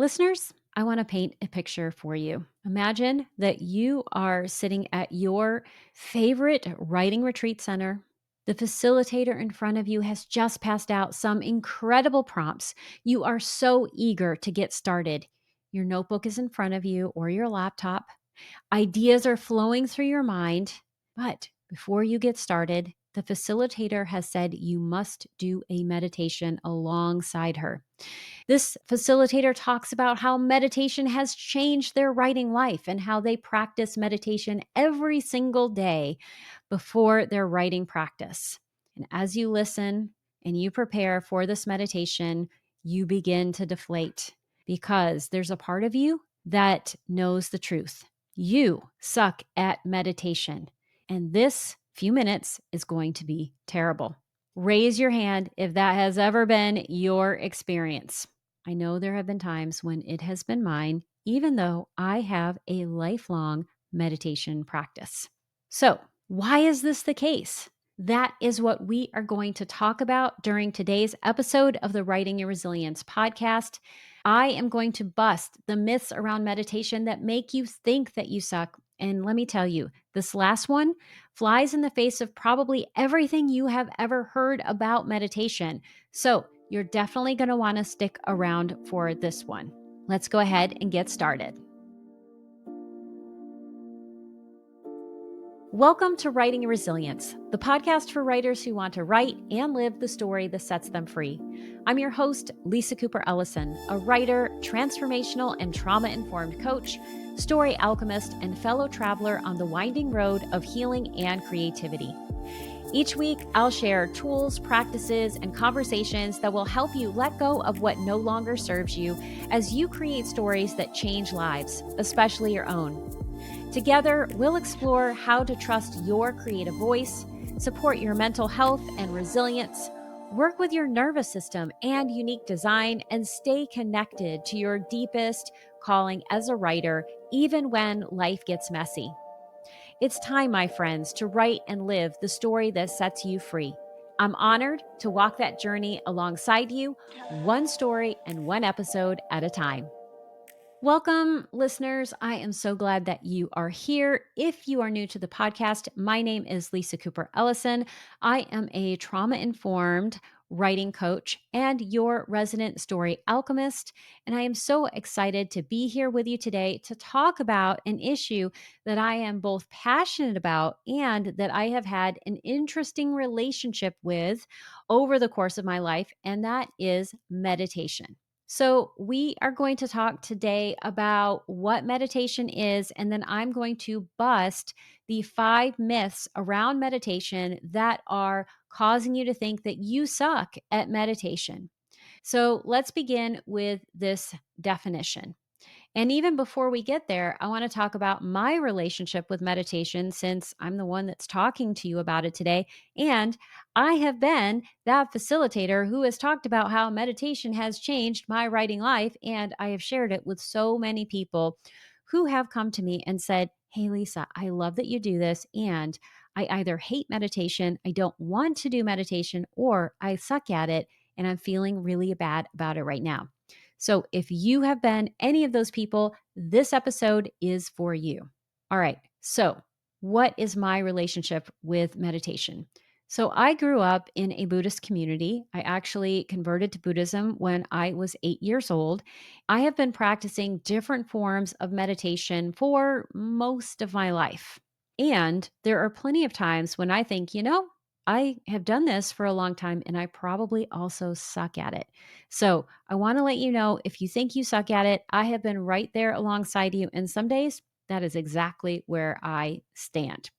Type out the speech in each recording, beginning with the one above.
Listeners, I want to paint a picture for you. Imagine that you are sitting at your favorite writing retreat center. The facilitator in front of you has just passed out some incredible prompts. You are so eager to get started. Your notebook is in front of you or your laptop. Ideas are flowing through your mind. But before you get started, the facilitator has said you must do a meditation alongside her. This facilitator talks about how meditation has changed their writing life and how they practice meditation every single day before their writing practice. And as you listen and you prepare for this meditation, you begin to deflate because there's a part of you that knows the truth. You suck at meditation, and this few minutes is going to be terrible. Raise your hand if that has ever been your experience. I know there have been times when it has been mine, even though I have a lifelong meditation practice. So, why is this the case? That is what we are going to talk about during today's episode of the Writing Your Resilience podcast. I am going to bust the myths around meditation that make you think that you suck. And let me tell you, this last one flies in the face of probably everything you have ever heard about meditation. So you're definitely going to want to stick around for this one. Let's go ahead and get started. Welcome to Writing Your Resilience, the podcast for writers who want to write and live the story that sets them free. I'm your host, Lisa Cooper Ellison, a writer, transformational and trauma-informed coach, story alchemist, and fellow traveler on the winding road of healing and creativity. Each week, I'll share tools, practices, and conversations that will help you let go of what no longer serves you as you create stories that change lives, especially your own. Together, we'll explore how to trust your creative voice, support your mental health and resilience, work with your nervous system and unique design, and stay connected to your deepest calling as a writer, even when life gets messy. It's time, my friends, to write and live the story that sets you free. I'm honored to walk that journey alongside you, one story and one episode at a time. Welcome, listeners. I am so glad that you are here. If you are new to the podcast, my name is Lisa Cooper Ellison. I am a trauma-informed writing coach and your resident story alchemist. And I am so excited to be here with you today to talk about an issue that I am both passionate about and that I have had an interesting relationship with over the course of my life, and that is meditation. So, we are going to talk today about what meditation is, and then I'm going to bust the 5 myths around meditation that are causing you to think that you suck at meditation. So, let's begin with this definition. And even before we get there, I want to talk about my relationship with meditation since I'm the one that's talking to you about it today. And I have been that facilitator who has talked about how meditation has changed my writing life. And I have shared it with so many people who have come to me and said, "Hey, Lisa, I love that you do this. And I either hate meditation, I don't want to do meditation, or I suck at it and I'm feeling really bad about it right now." So if you have been any of those people, this episode is for you. All right. So, what is my relationship with meditation? So, I grew up in a Buddhist community. I actually converted to Buddhism when I was 8 years old. I have been practicing different forms of meditation for most of my life. And there are plenty of times when I think, I have done this for a long time and I probably also suck at it. So I want to let you know, if you think you suck at it, I have been right there alongside you. And some days that is exactly where I stand.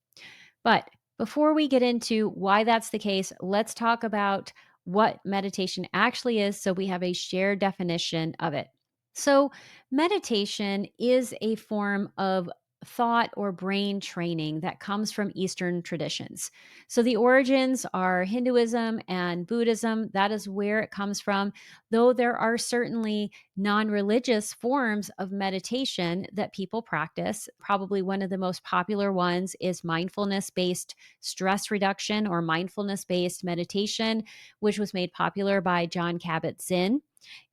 But before we get into why that's the case, let's talk about what meditation actually is so we have a shared definition of it. So, meditation is a form of thought or brain training that comes from Eastern traditions. So, the origins are Hinduism and Buddhism. That is where it comes from, though there are certainly non religious forms of meditation that people practice. Probably one of the most popular ones is mindfulness based stress reduction or mindfulness based meditation, which was made popular by John Kabat Zinn.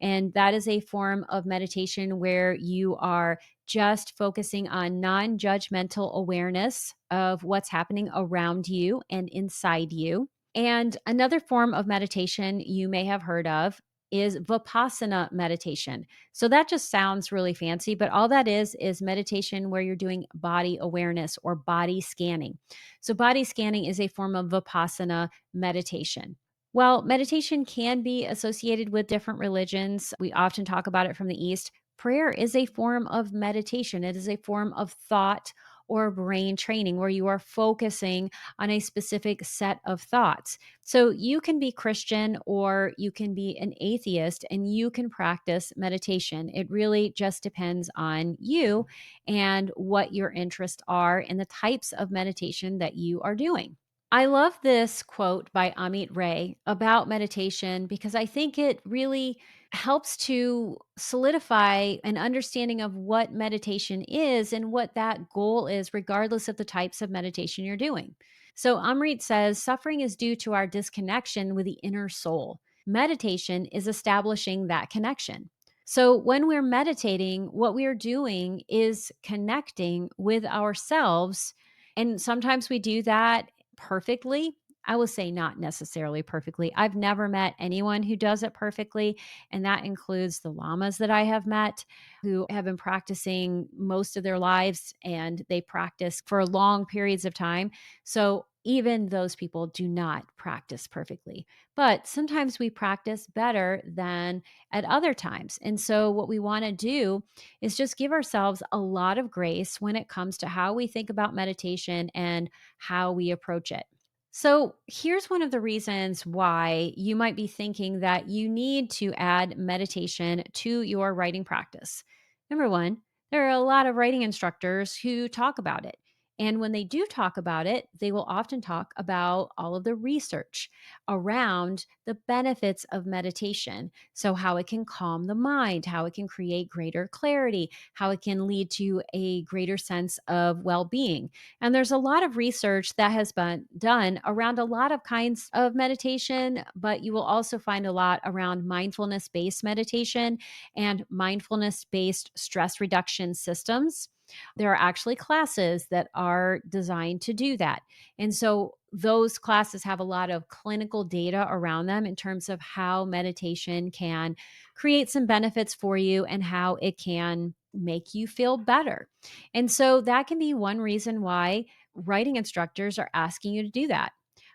And that is a form of meditation where you are just focusing on non judgmental awareness of what's happening around you and inside you. And another form of meditation you may have heard of is Vipassana meditation. So that just sounds really fancy, but all that is meditation where you're doing body awareness or body scanning. So, body scanning is a form of Vipassana meditation. While meditation can be associated with different religions, we often talk about it from the East. Prayer is a form of meditation, it is a form of thought or brain training where you are focusing on a specific set of thoughts. So you can be Christian or you can be an atheist and you can practice meditation. It really just depends on you and what your interests are and the types of meditation that you are doing. I love this quote by Amit Ray about meditation because I think it really helps to solidify an understanding of what meditation is and what that goal is, regardless of the types of meditation you're doing. So, Amrit says suffering is due to our disconnection with the inner soul. Meditation is establishing that connection. So, when we're meditating, what we're doing is connecting with ourselves. And sometimes we do that perfectly. I will say not necessarily perfectly. I've never met anyone who does it perfectly. And that includes the lamas that I have met who have been practicing most of their lives and they practice for long periods of time. So even those people do not practice perfectly. But sometimes we practice better than at other times. And so what we want to do is just give ourselves a lot of grace when it comes to how we think about meditation and how we approach it. So, here's one of the reasons why you might be thinking that you need to add meditation to your writing practice. Number one, there are a lot of writing instructors who talk about it. And when they do talk about it, they will often talk about all of the research around the benefits of meditation. So, how it can calm the mind, how it can create greater clarity, how it can lead to a greater sense of well being. And there's a lot of research that has been done around a lot of kinds of meditation, but you will also find a lot around mindfulness based meditation and mindfulness based stress reduction systems. There are actually classes that are designed to do that. And so those classes have a lot of clinical data around them in terms of how meditation can create some benefits for you and how it can make you feel better. And so that can be one reason why writing instructors are asking you to do that.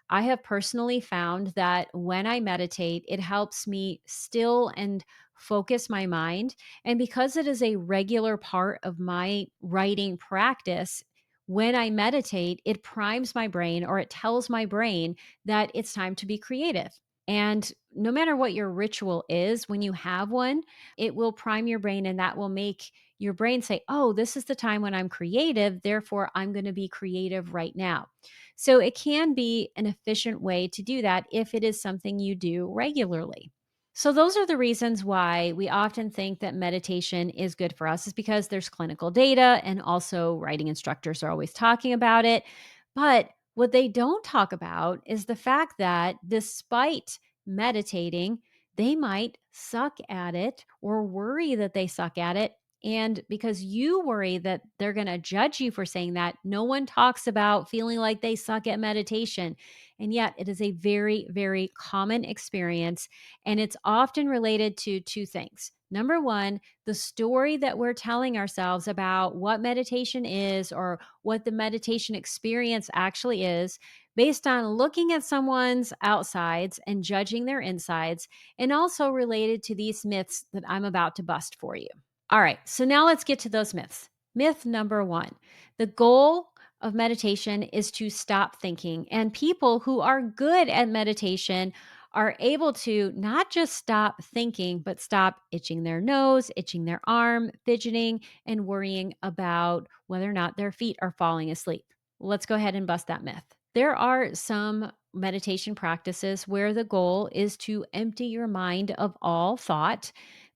I have personally found that when I meditate, it helps me still and focus my mind. And because it is a regular part of my writing practice, when I meditate, it primes my brain or it tells my brain that it's time to be creative. And no matter what your ritual is, when you have one, it will prime your brain and that will make your brain say, oh, this is the time when I'm creative. Therefore, I'm going to be creative right now. So it can be an efficient way to do that if it is something you do regularly. So those are the reasons why we often think that meditation is good for us is because there's clinical data and also writing instructors are always talking about it. But what they don't talk about is the fact that despite meditating, they might suck at it or worry that they suck at it. And because you worry that they're going to judge you for saying that, no one talks about feeling like they suck at meditation. And yet, it is a very, very common experience. And it's often related to two things. Number one, the story that we're telling ourselves about what meditation is or what the meditation experience actually is, based on looking at someone's outsides and judging their insides, and also related to these myths that I'm about to bust for you. All right, so now let's get to those myths. Myth number one, the goal of meditation is to stop thinking. And people who are good at meditation are able to not just stop thinking, but stop itching their nose, itching their arm, fidgeting, and worrying about whether or not their feet are falling asleep. Let's go ahead and bust that myth. There are some meditation practices where the goal is to empty your mind of all thought,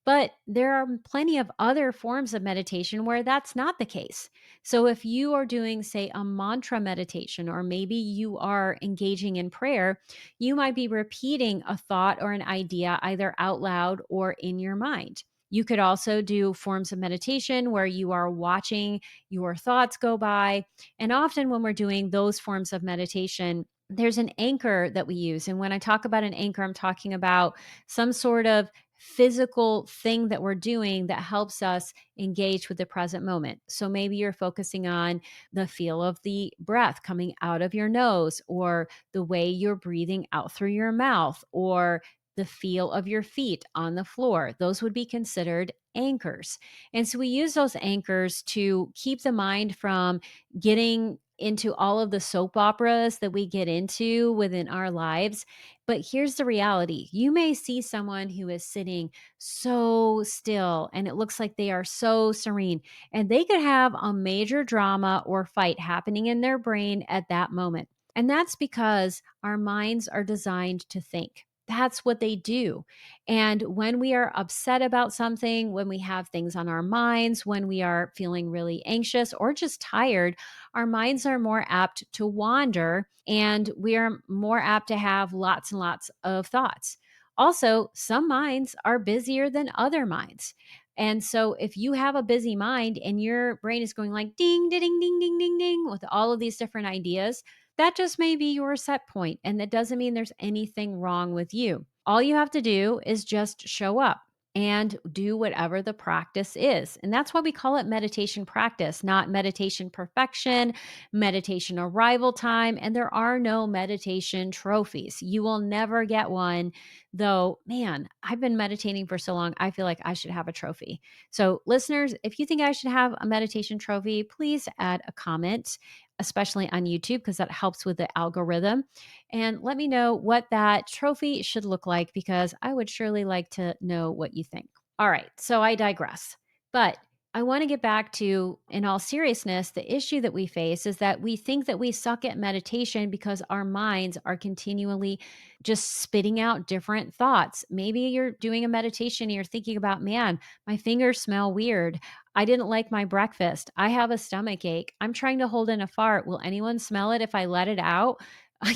But there are plenty of other forms of meditation where that's not the case. So if you are doing, say, a mantra meditation, or maybe you are engaging in prayer, you might be repeating a thought or an idea either out loud or in your mind. You could also do forms of meditation where you are watching your thoughts go by. And often, when we're doing those forms of meditation, there's an anchor that we use. And when I talk about an anchor, I'm talking about some sort of physical thing that we're doing that helps us engage with the present moment. So maybe you're focusing on the feel of the breath coming out of your nose, or the way you're breathing out through your mouth, or the feel of your feet on the floor. Those would be considered anchors. And so we use those anchors to keep the mind from getting into all of the soap operas that we get into within our lives. But here's the reality: you may see someone who is sitting so still and it looks like they are so serene, and they could have a major drama or fight happening in their brain at that moment. And that's because our minds are designed to think. That's what they do. And when we are upset about something, when we have things on our minds, when we are feeling really anxious or just tired, our minds are more apt to wander, and we are more apt to have lots and lots of thoughts. Also, some minds are busier than other minds. And so if you have a busy mind and your brain is going like ding, ding, ding, ding, ding, ding, ding with all of these different ideas, that just may be your set point. And that doesn't mean there's anything wrong with you. All you have to do is just show up and do whatever the practice is. And that's why we call it meditation practice, not meditation perfection, meditation arrival time. And there are no meditation trophies. You will never get one, though, man, I've been meditating for so long, I feel like I should have a trophy. So, listeners, if you think I should have a meditation trophy, please add a comment, especially on YouTube, because that helps with the algorithm. And let me know what that trophy should look like, because I would surely like to know what you think. All right, so I digress. But I want to get back to, in all seriousness, the issue that we face is that we think that we suck at meditation because our minds are continually just spitting out different thoughts. Maybe you're doing a meditation and you're thinking about, man, my fingers smell weird. I didn't like my breakfast. I have a stomach ache. I'm trying to hold in a fart. Will anyone smell it if I let it out?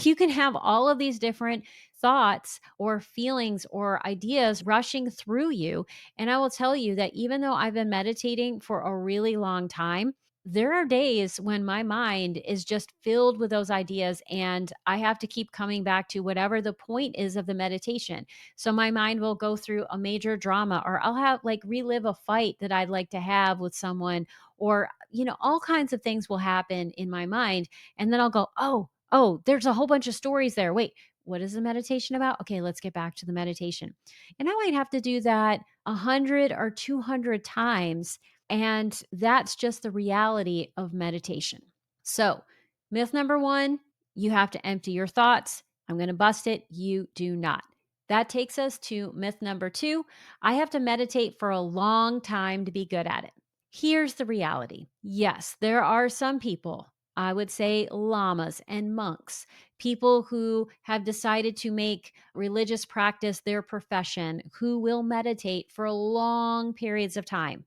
You can have all of these different thoughts or feelings or ideas rushing through you. And I will tell you that even though I've been meditating for a really long time, there are days when my mind is just filled with those ideas, and I have to keep coming back to whatever the point is of the meditation. So my mind will go through a major drama, or I'll have like relive a fight that I'd like to have with someone, or, all kinds of things will happen in my mind. And then I'll go, oh, there's a whole bunch of stories there. Wait, what is the meditation about? Okay, let's get back to the meditation. And I might have to do that 100 or 200 times. And that's just the reality of meditation. So, myth number one: you have to empty your thoughts. I'm going to bust it. You do not. That takes us to myth number two: I have to meditate for a long time to be good at it. Here's the reality: yes, there are some people, I would say lamas and monks, people who have decided to make religious practice their profession, who will meditate for long periods of time.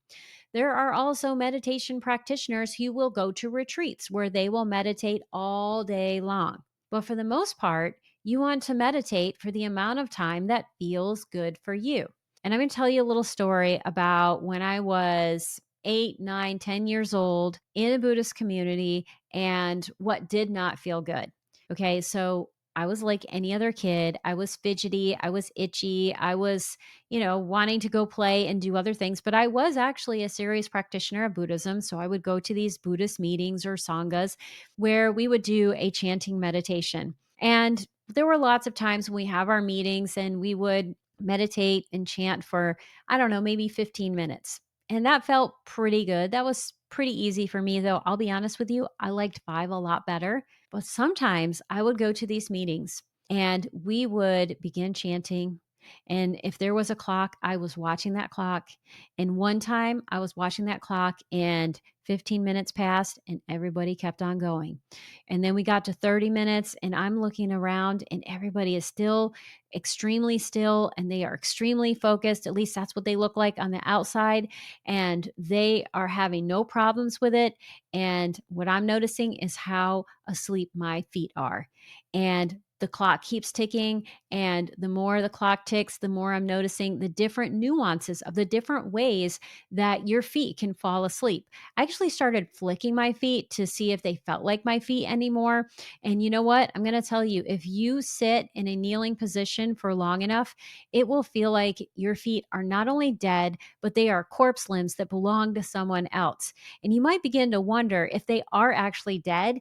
There are also meditation practitioners who will go to retreats where they will meditate all day long. But for the most part, you want to meditate for the amount of time that feels good for you. And I'm going to tell you a little story about when I was 8, 9, 10 years old in a Buddhist community and what did not feel good. Okay, so I was like any other kid. I was fidgety, I was itchy, I was, wanting to go play and do other things. But I was actually a serious practitioner of Buddhism. So I would go to these Buddhist meetings or sanghas where we would do a chanting meditation. And there were lots of times when we have our meetings and we would meditate and chant for, I don't know, maybe 15 minutes. And that felt pretty good. That was pretty easy for me, though. I'll be honest with you, I liked 5 a lot better. But sometimes I would go to these meetings and we would begin chanting. And if there was a clock, I was watching that clock. And one time I was watching that clock and 15 minutes passed and everybody kept on going. And then we got to 30 minutes and I'm looking around and everybody is still extremely still and they are extremely focused. At least that's what they look like on the outside. And they are having no problems with it. And what I'm noticing is how asleep my feet are. And the clock keeps ticking. And the more the clock ticks, the more I'm noticing the different nuances of the different ways that your feet can fall asleep. I actually started flicking my feet to see if they felt like my feet anymore. And you know what? I'm going to tell you, if you sit in a kneeling position for long enough, it will feel like your feet are not only dead, but they are corpse limbs that belong to someone else. And you might begin to wonder if they are actually dead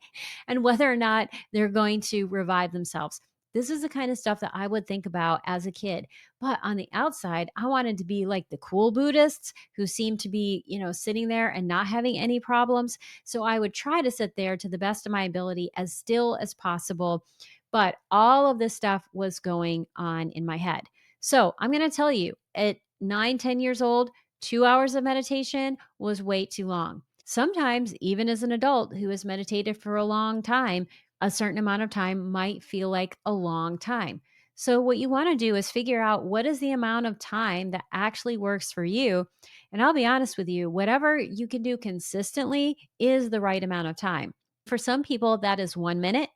and whether or not they're going to revive themselves. This is the kind of stuff that I would think about as a kid. But on the outside, I wanted to be like the cool Buddhists who seemed to be, sitting there and not having any problems. So I would try to sit there to the best of my ability as still as possible. But all of this stuff was going on in my head. So I'm going to tell you at 9, 10 years old, 2 hours of meditation was way too long. Sometimes, even as an adult who has meditated for a long time, a certain amount of time might feel like a long time. So, what you want to do is figure out what is the amount of time that actually works for you. And I'll be honest with you, whatever you can do consistently is the right amount of time. For some people, that is 1 minute.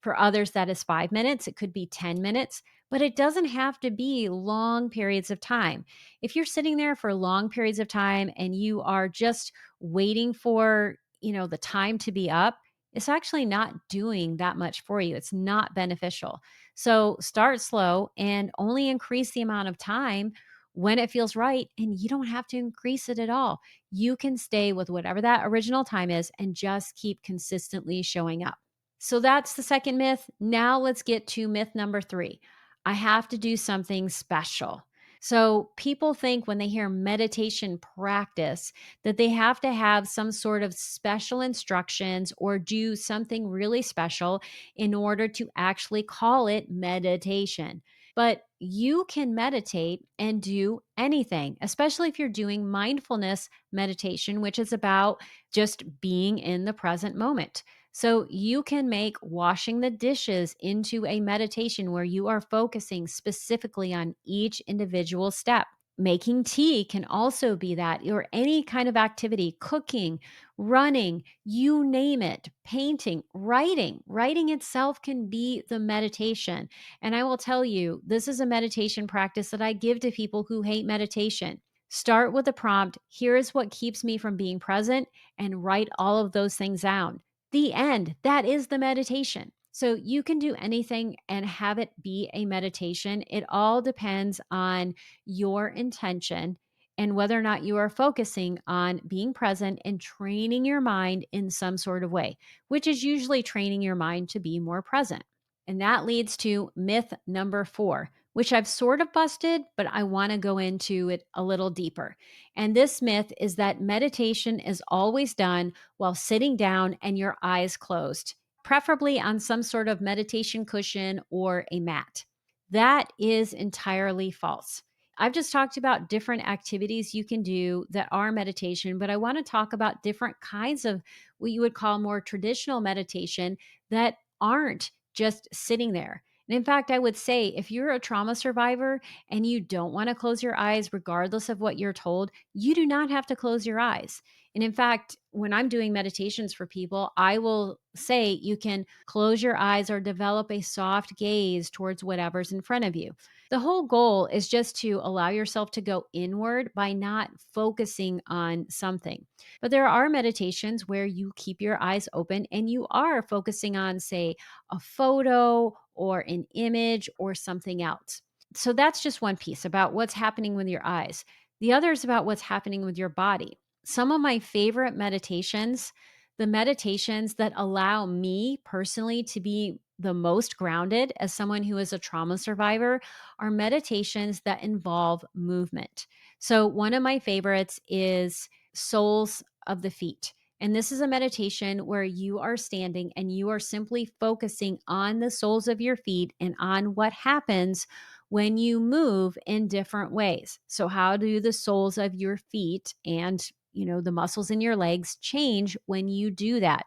For others, that is 5 minutes. It could be 10 minutes, but it doesn't have to be long periods of time. If you're sitting there for long periods of time and you are just waiting for, the time to be up, it's actually not doing that much for you. It's not beneficial. So start slow and only increase the amount of time when it feels right. And you don't have to increase it at all. You can stay with whatever that original time is and just keep consistently showing up. So that's the second myth. Now let's get to myth number 3. I have to do something special. So people think when they hear meditation practice that they have to have some sort of special instructions or do something really special in order to actually call it meditation. But you can meditate and do anything, especially if you're doing mindfulness meditation, which is about just being in the present moment. So you can make washing the dishes into a meditation where you are focusing specifically on each individual step. Making tea can also be that, or any kind of activity, cooking, running, you name it, painting, writing. Writing itself can be the meditation. And I will tell you, this is a meditation practice that I give to people who hate meditation. Start with a prompt. Here is what keeps me from being present, and write all of those things down. The end. That is the meditation. So you can do anything and have it be a meditation. It all depends on your intention and whether or not you are focusing on being present and training your mind in some sort of way, which is usually training your mind to be more present. And that leads to myth number 4, which I've sort of busted, but I want to go into it a little deeper. And this myth is that meditation is always done while sitting down and your eyes closed, preferably on some sort of meditation cushion or a mat. That is entirely false. I've just talked about different activities you can do that are meditation, but I want to talk about different kinds of what you would call more traditional meditation that aren't just sitting there. And in fact, I would say if you're a trauma survivor and you don't want to close your eyes, regardless of what you're told, you do not have to close your eyes. And in fact, when I'm doing meditations for people, I will say you can close your eyes or develop a soft gaze towards whatever's in front of you. The whole goal is just to allow yourself to go inward by not focusing on something. But there are meditations where you keep your eyes open and you are focusing on, say, a photo or an image or something else. So that's just one piece about what's happening with your eyes. The other is about what's happening with your body. Some of my favorite meditations, the meditations that allow me personally to be the most grounded as someone who is a trauma survivor, are meditations that involve movement. So, one of my favorites is Soles of the Feet. And this is a meditation where you are standing and you are simply focusing on the soles of your feet and on what happens when you move in different ways. So, how do the soles of your feet and the muscles in your legs change when you do that?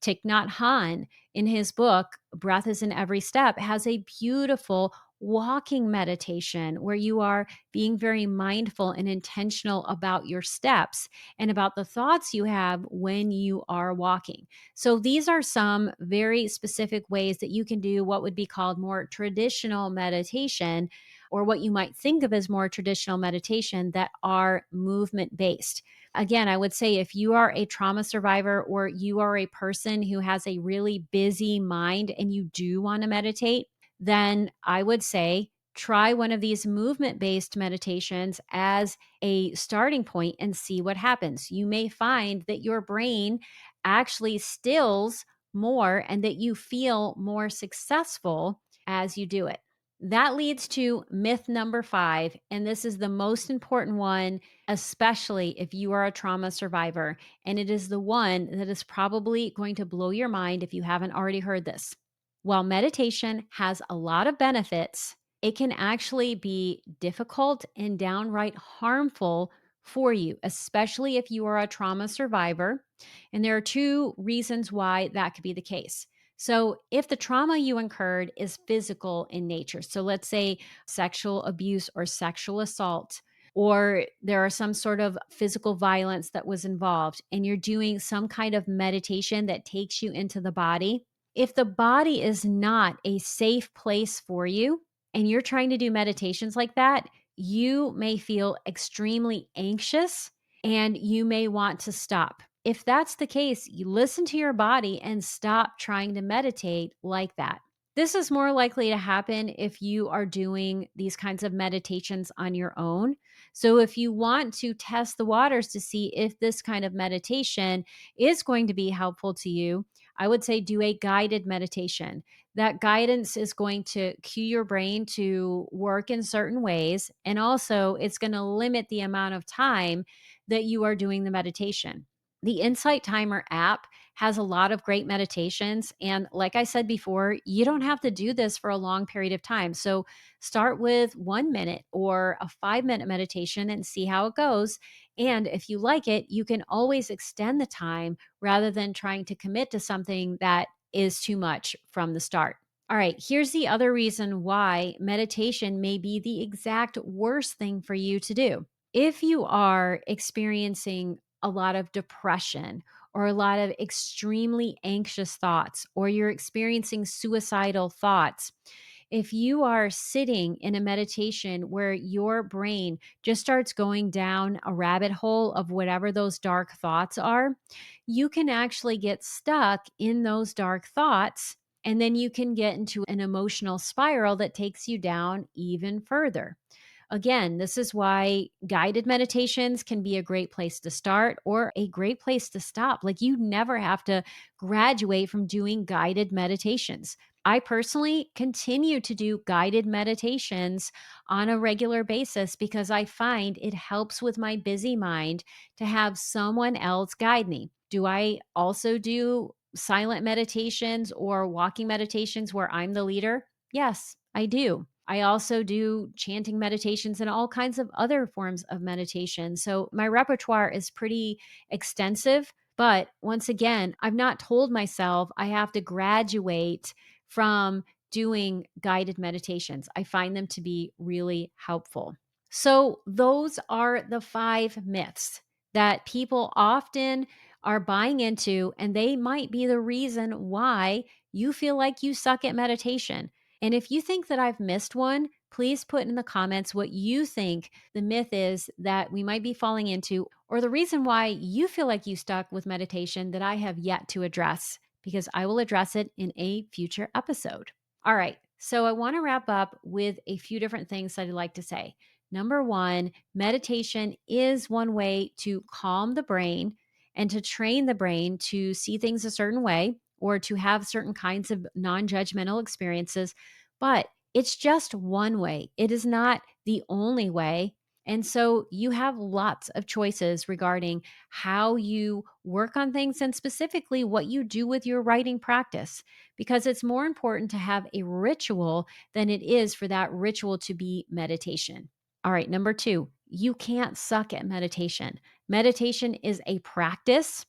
Thich Nhat Hanh, in his book, Breath is in Every Step, has a beautiful walking meditation where you are being very mindful and intentional about your steps and about the thoughts you have when you are walking. So, these are some very specific ways that you can do what would be called more traditional meditation, or what you might think of as more traditional meditation, that are movement based. Again, I would say if you are a trauma survivor or you are a person who has a really busy mind and you do want to meditate, then I would say try one of these movement based meditations as a starting point and see what happens. You may find that your brain actually stills more and that you feel more successful as you do it. That leads to myth number 5. And this is the most important one, especially if you are a trauma survivor. And it is the one that is probably going to blow your mind if you haven't already heard this. While meditation has a lot of benefits, it can actually be difficult and downright harmful for you, especially if you are a trauma survivor. And there are two reasons why that could be the case. So, if the trauma you incurred is physical in nature, so let's say sexual abuse or sexual assault, or there are some sort of physical violence that was involved, and you're doing some kind of meditation that takes you into the body, if the body is not a safe place for you and you're trying to do meditations like that, you may feel extremely anxious and you may want to stop. If that's the case, you listen to your body and stop trying to meditate like that. This is more likely to happen if you are doing these kinds of meditations on your own. So, if you want to test the waters to see if this kind of meditation is going to be helpful to you, I would say do a guided meditation. That guidance is going to cue your brain to work in certain ways. And also, it's going to limit the amount of time that you are doing the meditation. The Insight Timer app has a lot of great meditations. And like I said before, you don't have to do this for a long period of time. So start with 1 minute or a 5 minute meditation and see how it goes. And if you like it, you can always extend the time rather than trying to commit to something that is too much from the start. All right, here's the other reason why meditation may be the exact worst thing for you to do. If you are experiencing a lot of depression or a lot of extremely anxious thoughts, or you're experiencing suicidal thoughts, if you are sitting in a meditation where your brain just starts going down a rabbit hole of whatever those dark thoughts are, you can actually get stuck in those dark thoughts. And then you can get into an emotional spiral that takes you down even further. Again, this is why guided meditations can be a great place to start or a great place to stop. Like, you never have to graduate from doing guided meditations. I personally continue to do guided meditations on a regular basis because I find it helps with my busy mind to have someone else guide me. Do I also do silent meditations or walking meditations where I'm the leader? Yes, I do. I also do chanting meditations and all kinds of other forms of meditation. So my repertoire is pretty extensive. But once again, I've not told myself I have to graduate from doing guided meditations. I find them to be really helpful. So, those are the 5 myths that people often are buying into, and they might be the reason why you feel like you suck at meditation. And if you think that I've missed one, please put in the comments what you think the myth is that we might be falling into, or the reason why you feel like you stuck with meditation that I have yet to address, because I will address it in a future episode. All right. So I want to wrap up with a few different things that I'd like to say. Number one, meditation is one way to calm the brain and to train the brain to see things a certain way or to have certain kinds of non judgmental experiences. But it's just one way. It is not the only way. And so you have lots of choices regarding how you work on things and specifically what you do with your writing practice, because it's more important to have a ritual than it is for that ritual to be meditation. All right, number two, you can't suck at meditation. Meditation is a practice.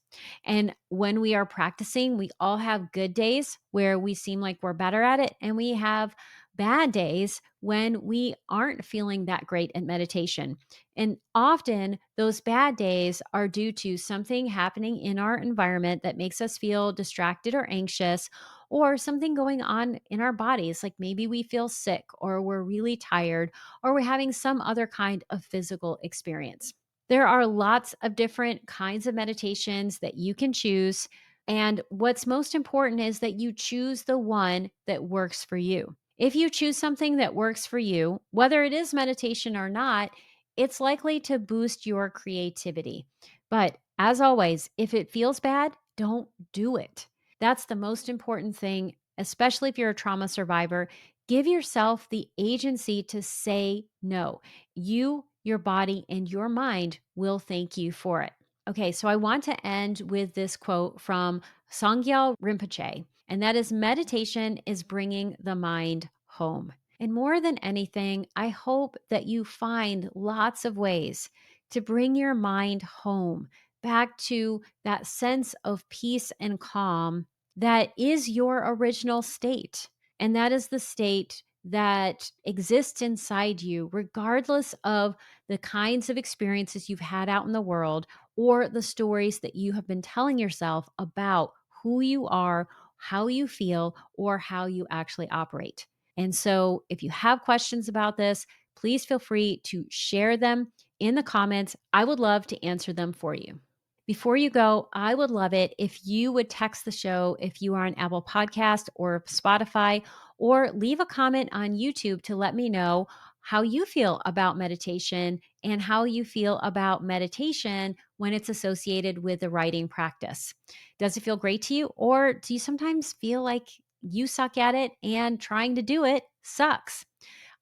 And when we are practicing, we all have good days where we seem like we're better at it. And we have bad days when we aren't feeling that great at meditation. And often those bad days are due to something happening in our environment that makes us feel distracted or anxious, or something going on in our bodies. Like maybe we feel sick, or we're really tired, or we're having some other kind of physical experience. There are lots of different kinds of meditations that you can choose. And what's most important is that you choose the one that works for you. If you choose something that works for you, whether it is meditation or not, it's likely to boost your creativity. But as always, if it feels bad, don't do it. That's the most important thing, especially if you're a trauma survivor. Give yourself the agency to say no. You, your body, and your mind will thank you for it. Okay, so I want to end with this quote from Sangyal Rinpoche, and that is, meditation is bringing the mind home. And more than anything, I hope that you find lots of ways to bring your mind home, back to that sense of peace and calm that is your original state. And that is the state that exists inside you, regardless of the kinds of experiences you've had out in the world or the stories that you have been telling yourself about who you are, how you feel, or how you actually operate. And so, if you have questions about this, please feel free to share them in the comments. I would love to answer them for you. Before you go, I would love it if you would text the show if you are on Apple Podcast or Spotify, or leave a comment on YouTube to let me know how you feel about meditation and how you feel about meditation when it's associated with the writing practice. Does it feel great to you, or do you sometimes feel like you suck at it and trying to do it sucks?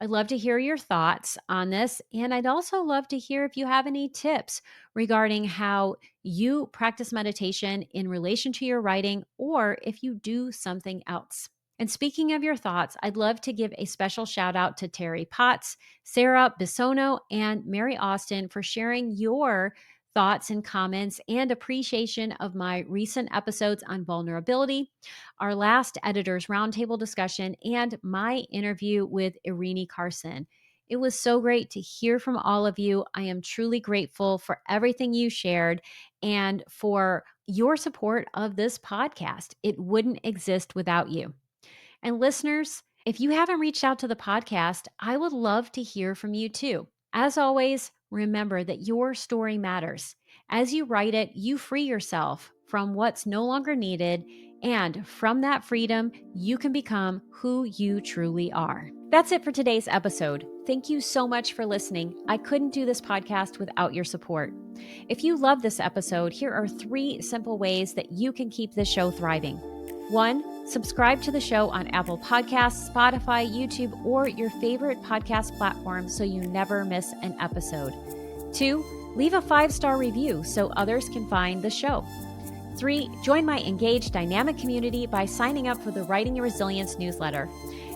I'd love to hear your thoughts on this. And I'd also love to hear if you have any tips regarding how you practice meditation in relation to your writing, or if you do something else. And speaking of your thoughts, I'd love to give a special shout out to Terry Potts, Sarah Bisono, and Mary Austin for sharing your thoughts and comments and appreciation of my recent episodes on vulnerability, our last editors roundtable discussion, and my interview with Irene Carson. It was so great to hear from all of you. I am truly grateful for everything you shared and for your support of this podcast. It wouldn't exist without you. And listeners, if you haven't reached out to the podcast, I would love to hear from you too. As always, remember that your story matters. As you write it, you free yourself from what's no longer needed, and from that freedom, you can become who you truly are. That's it for today's episode. Thank you so much for listening. I couldn't do this podcast without your support. If you love this episode, here are 3 simple ways that you can keep this show thriving. 1, subscribe to the show on Apple Podcasts, Spotify, YouTube, or your favorite podcast platform so you never miss an episode. 2, leave a 5-star review so others can find the show. 3, join my engaged dynamic community by signing up for the Writing Your Resilience newsletter.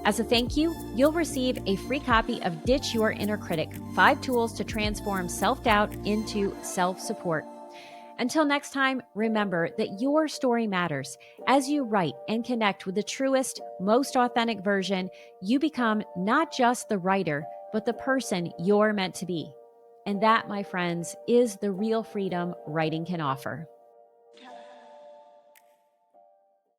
As a thank you, you'll receive a free copy of Ditch Your Inner Critic: 5 Tools to Transform Self-Doubt into Self-Support. Until next time, remember that your story matters. As you write and connect with the truest, most authentic version, you become not just the writer, but the person you're meant to be. And that, my friends, is the real freedom writing can offer.